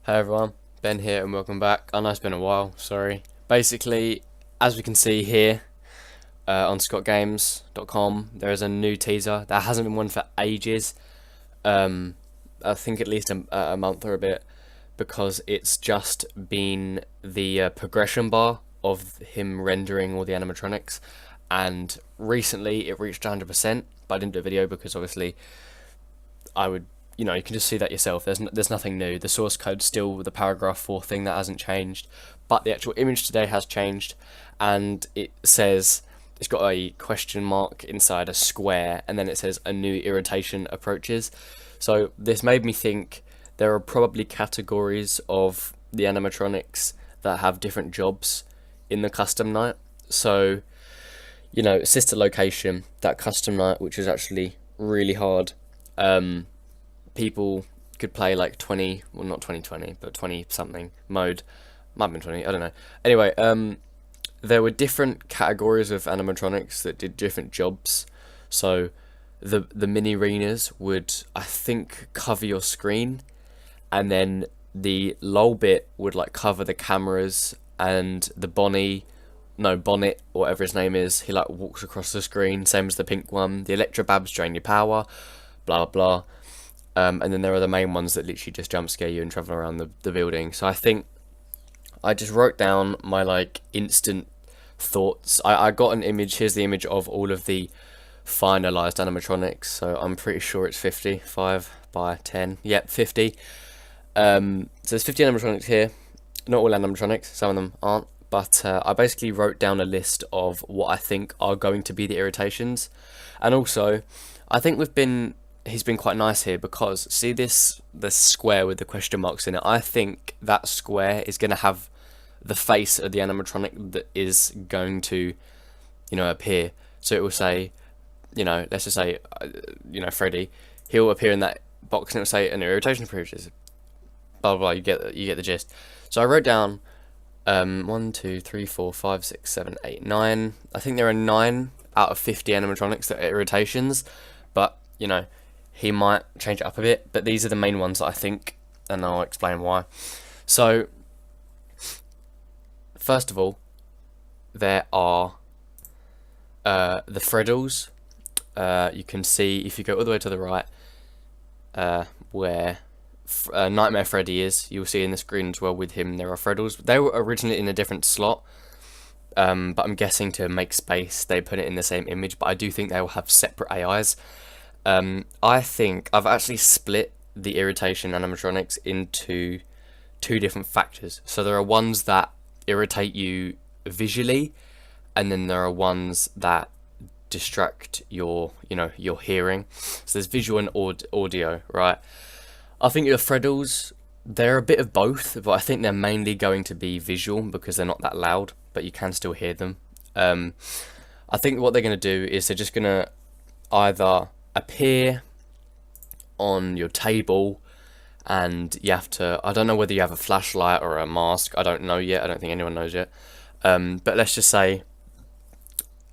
Hey everyone, Ben here and welcome back. I know it's been a while, sorry. Basically, as we can see here on scottgames.com, there is a new teaser. There hasn't been one for ages. I think at least a month or a bit, because it's just been the progression bar of him rendering all the animatronics, and recently it reached 100%, but I didn't do a video because obviously I would, you can just see that yourself. There's nothing new. The source code's still the paragraph 4 thing, that hasn't changed, but the actual image today has changed, and it says it's got a question mark inside a square, and then it says a new irritation approaches. So this made me think there are probably categories of the animatronics that have different jobs in the custom night. So, sister location, that custom night, which is actually really hard. People could play like 20, well not 2020, but 20 something mode. Might have been 20, I don't know. Anyway, there were different categories of animatronics that did different jobs. So the mini arenas would, I think, cover your screen, and then the lull bit would like cover the cameras, and the bonnet, whatever his name is, he like walks across the screen, same as the pink one. The electrobabs drain your power, blah blah. And then there are the main ones that literally just jump scare you and travel around the building. So I think I just wrote down my like instant thoughts. I got an image. Here's the image of all of the finalized animatronics. So I'm pretty sure it's 50, 5 by 10. Yep, 50. So there's 50 animatronics here. Not all animatronics. Some of them aren't. But I basically wrote down a list of what I think are going to be the irritations. And also, I think he's been quite nice here, because see the square with the question marks in it. I think that square is going to have the face of the animatronic that is going to, appear. So it will say, let's just say, Freddy. He'll appear in that box and it will say an irritation approaches. Blah blah blah. You get the gist. So I wrote down 1, 2, 3, 4, 5, 6, 7, 8, 9. I think there are 9 out of 50 animatronics that are irritations, but he might change it up a bit, but these are the main ones that I think, and I'll explain why. So, first of all, there are the Freddles. You can see, if you go all the way to the right, where Nightmare Freddy is, you'll see in the screen as well with him, there are Freddles. They were originally in a different slot, but I'm guessing to make space, they put it in the same image, but I do think they will have separate AIs. I think I've actually split the irritation animatronics into 2 different factors. So there are ones that irritate you visually, and then there are ones that distract your hearing. So there's visual and audio, right? I think your Freddles, they're a bit of both, but I think they're mainly going to be visual because they're not that loud, but you can still hear them. I think what they're going to do is they're just going to either appear on your table, and you have to, I don't know whether you have a flashlight or a mask, I don't know yet, I don't think anyone knows yet, but let's just say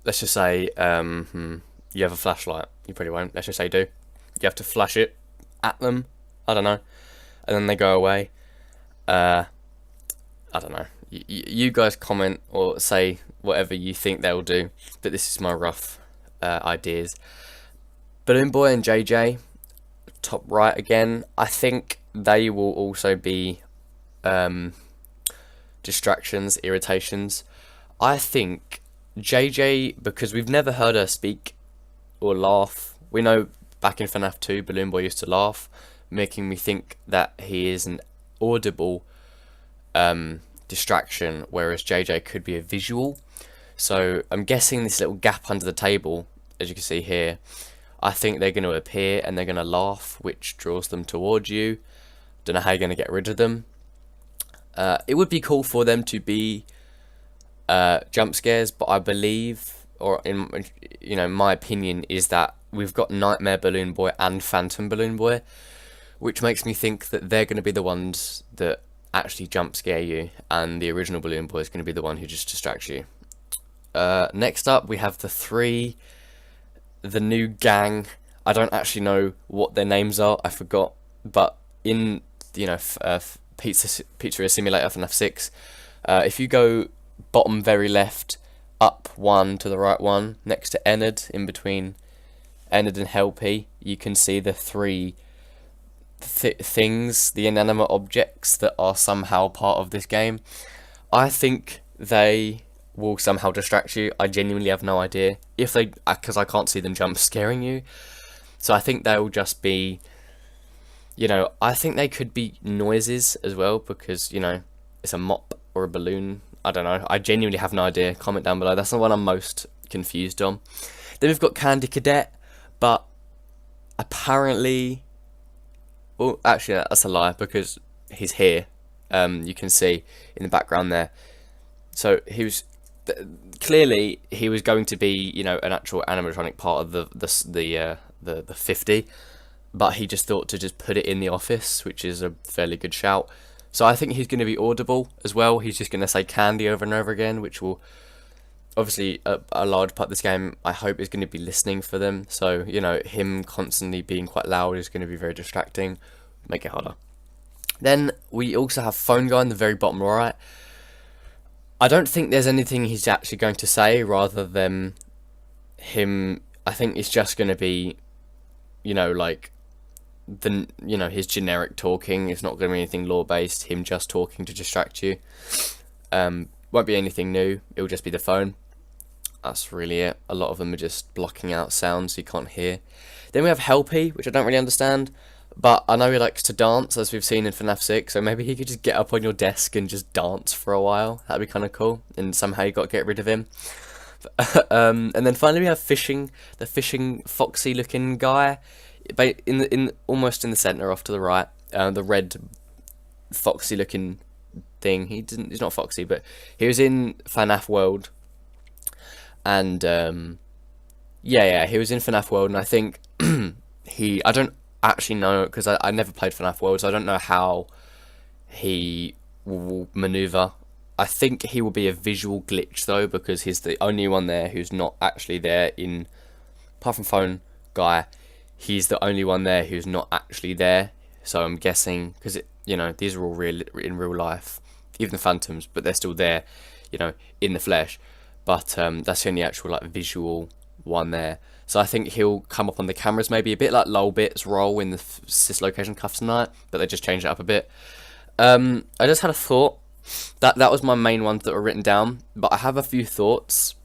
you have a flashlight. You probably won't. Let's just say you do. You have to flash it at them, I don't know, and then they go away. I don't know, you guys comment or say whatever you think they'll do, but this is my rough ideas. Balloon Boy and JJ, top right again, I think they will also be distractions, irritations. I think JJ, because we've never heard her speak or laugh. We know back in FNAF 2, Balloon Boy used to laugh, making me think that he is an audible distraction, whereas JJ could be a visual. So I'm guessing this little gap under the table, as you can see here, I think they're going to appear and they're going to laugh, which draws them towards you. Don't know how you're going to get rid of them. It would be cool for them to be jump scares, but I believe, or in my opinion, is that we've got Nightmare Balloon Boy and Phantom Balloon Boy, which makes me think that they're going to be the ones that actually jump scare you, and the original Balloon Boy is going to be the one who just distracts you. Next up, we have the new gang. I don't actually know what their names are, I forgot, but in Pizzeria Simulator FNAF 6. If you go bottom very left, up one to the right one, next to Ennard, in between Ennard and Helpy, you can see the three things, the inanimate objects that are somehow part of this game. I think they will somehow distract you. I genuinely have no idea if they, because I can't see them jump scaring you. So I think they'll just be, you know, I think they could be noises as well, because, you know, it's a mop or a balloon. I don't know. I genuinely have no idea. Comment down below. That's the one I'm most confused on. Then we've got Candy Cadet, but apparently, well, actually that's a lie, because he's here. You can see in the background there. So he was clearly he was going to be, you know, an actual animatronic part of the 50, but he just thought to just put it in the office, which is a fairly good shout. So I think he's going to be audible as well. He's just going to say candy over and over again, which will obviously a large part of this game, I hope, is going to be listening for them. So, you know, him constantly being quite loud is going to be very distracting. Make it harder. Then we also have Phone Guy in the very bottom right. I don't think there's anything he's actually going to say rather than him. I think it's just going to be, you know, like his generic talking. It's not going to be anything lore based. Him just talking to distract you. Won't be anything new. It'll just be the phone. That's really it. A lot of them are just blocking out sounds you can't hear. Then we have Helpy, which I don't really understand, but I know he likes to dance, as we've seen in FNAF 6, so maybe he could just get up on your desk and just dance for a while. That'd be kind of cool, and somehow you got to get rid of him. And then finally we have the fishing foxy looking guy, almost in the centre off to the right, the red foxy looking thing. He's not foxy, but he was in FNAF World, and he was in FNAF World, and I think I don't actually know, because I never played FNAF World, so I don't know how he will maneuver. I think he will be a visual glitch though, because he's the only one there who's not actually there apart from Phone Guy, he's the only one there who's not actually there. So I'm guessing, because these are all real in real life, even the phantoms, but they're still there, you know, in the flesh. But that's the only actual like visual one there. So I think he'll come up on the cameras, maybe a bit like Lolbit's role in the Cislocation Cuffs Tonight, but they just changed it up a bit. I just had a thought. That was my main ones that were written down, but I have a few thoughts.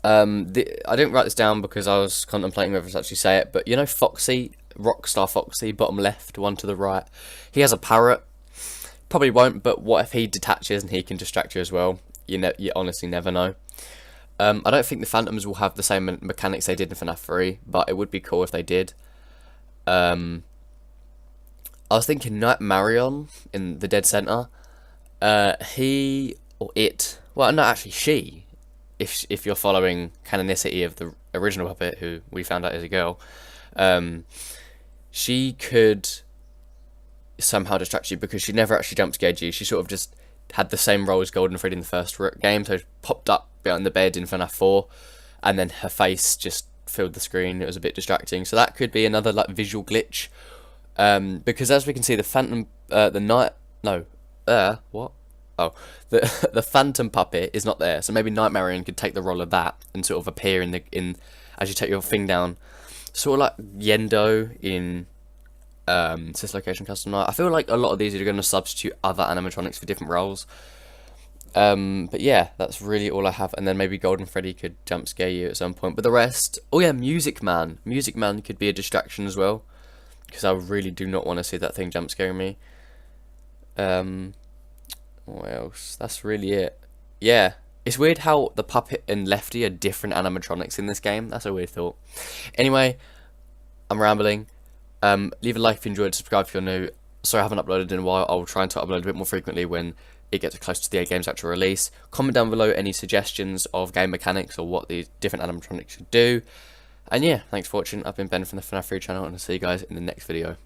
I didn't write this down because I was contemplating whether to actually say it, but you know Foxy, Rockstar Foxy, bottom left, one to the right, he has a parrot. Probably won't, but what if he detaches and he can distract you as well? You honestly never know. I don't think the Phantoms will have the same mechanics they did in FNAF 3, but it would be cool if they did. I was thinking Night Marion in the Dead Center. He or it, well, no, actually she, if you're following canonicity of the original puppet, who we found out is a girl, she could somehow distract you because she never actually jump scared you. She sort of just had the same role as Golden Freddy in the first game, so she popped up behind the bed in FNAF 4, and then her face just filled the screen. It was a bit distracting, so that could be another like visual glitch. Because as we can see, the Phantom, the Phantom puppet is not there, so maybe Night Marion could take the role of that and sort of appear in as you take your thing down, sort of like Yendo in Cislocation Custom Night. I feel like a lot of these are going to substitute other animatronics for different roles. But yeah, that's really all I have. And then maybe Golden Freddy could jump scare you at some point. But the rest, oh yeah, Music Man. Music Man could be a distraction as well, because I really do not want to see that thing jump scaring me. What else? That's really it. Yeah, it's weird how the Puppet and Lefty are different animatronics in this game. That's a weird thought. Anyway, I'm rambling. Leave a like if you enjoyed, subscribe if you're new. Sorry I haven't uploaded in a while. I'll try and upload a bit more frequently when it gets close to the game's actual release. Comment down below any suggestions of game mechanics or what the different animatronics should do. And yeah, thanks for watching. I've been Ben from the FNAF 3 channel, and I'll see you guys in the next video.